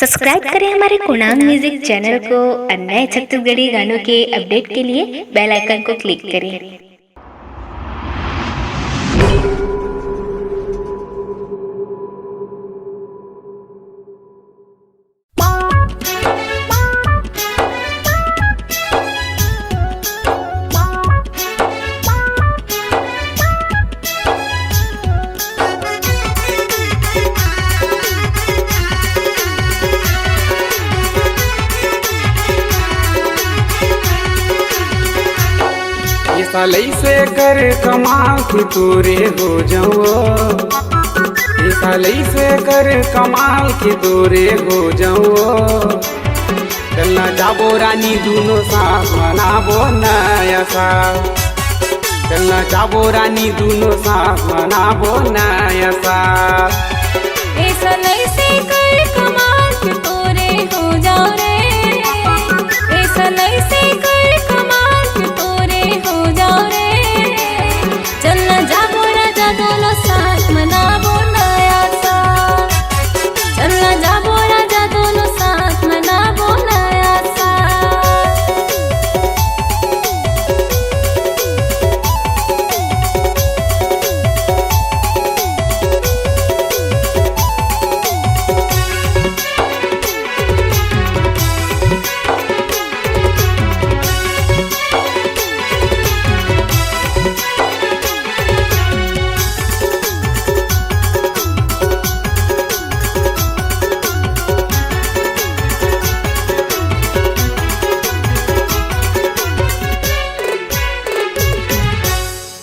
Subscribe करें हमारे कुणांग music channel को और नए छत्तीसगढ़ी गानों के अपडेट के लिए बेल आइकन को क्लिक करें। सालई से कर कमाल की तोरे हो जाओ, सालई से कर कमाल की तोरे हो जाओ। चलना जाबो रानी दोनों साथ मनाबो नया साल, चलना जाबो रानी दोनों साथ मनाबो नया साल। सालई से कर कमाल की तोरे हो जाओ रे, सालई से कर कमाल की तोरे हो जाओ रे। चलना जाबो राजा दोनों साथ मनाबो नया साल, चलना जाबो राजा दोनों साथ मनाबो नया साल।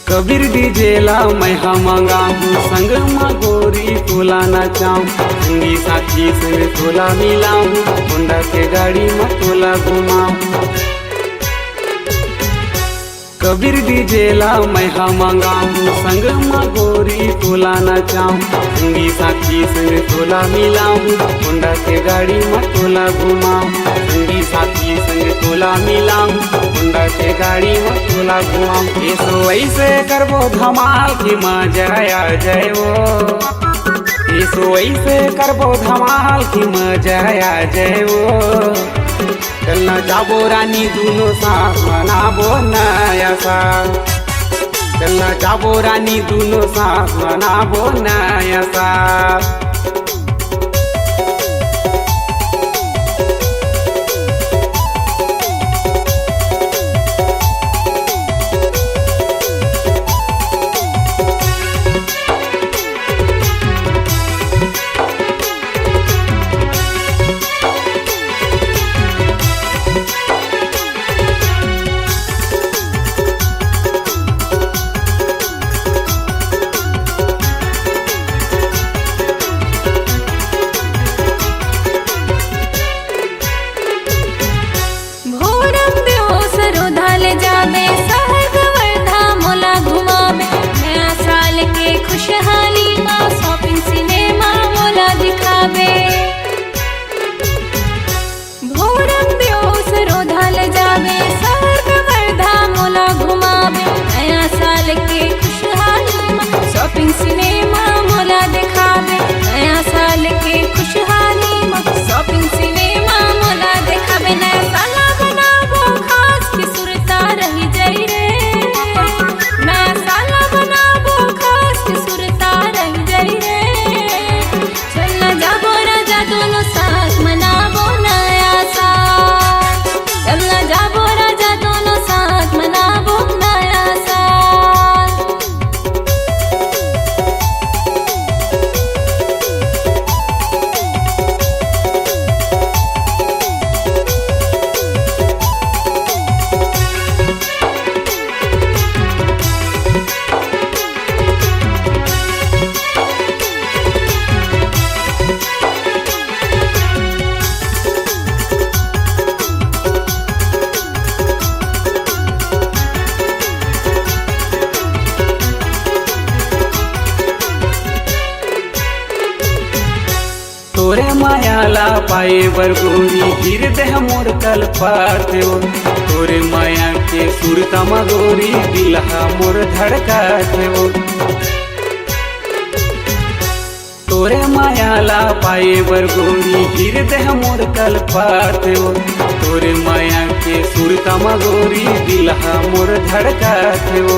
कबीर डीजेला मैं मंगाऊँ संग गोरी तोला नचाऊँ, संगी साथी संग तोला मिलाऊँ, होंडा के गाड़ी में तोला घुमाऊँ। कबीर डीजेला मैं मंगाऊँ संग गोरी तोला नचाऊँ, संगी साथी संग तोला मिलाऊँ, होंडा के गाड़ी में तोला घुमाऊँ, संगी साथी संग तोला मिलाऊँ, होंडा के गाड़ी में तोला घुमाऊँ। ऐसो ऐसे करबो धमाल की मजा आ जाएवो, ऐसो ऐसे करबो धमाल की मजा आ जाएवो। चलना जाबो रानी दोनों साथ मनाबो नया साल, चलना जाबो रानी दोनों साथ मनाबो नया साल। शॉपिंग सिनेमा मोला दिखावे नया साल के खुशहाली में, शॉपिंग सिनेमा मोला दिखावे नया साल बनाबो खास की सुरता रही जाई रे, नया साल बनाबो खास की सुरता रही जाई रे। चलना जाबो राजा दोनों साथ मनाबो नया साल, चलना जाबो राजा दोनों साथ मनाबो नया साल। तोरे मायाला पाए बर गोरी गिर दे मोर कल पाते हो, तोरे माया के सुरता गोरी दिलहा मोर धड़काते हो। तोरे मायाला पाए बर गोरी हृदय मोर कल्पात हो तोरे माया के सुरता मगोरी दिलहा मोर धड़कात हो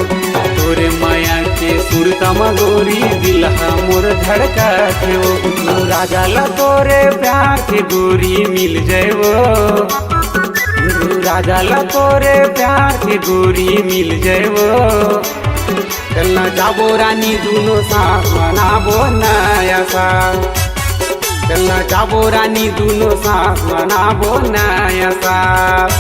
तोरे माया के सुरता मगोरी दिलहा मोर धड़कात हो राजा ला तोरे प्यार के गोरी मिल जाएवो राजा ला तोरे प्यार के गोरी मिल जाएवो चलना जाबो रानी दोनों साथ मनाबो नया साल चलना जाबो रानी दोनों साथ मनाबो नया साल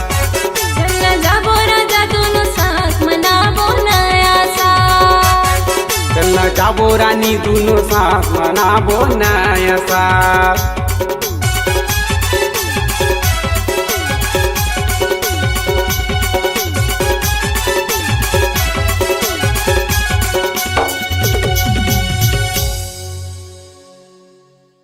चलना जाबो राजा दोनों साथ मनाबो नया साल चलना जाबो रानी दोनों साथ मनाबो नया साल।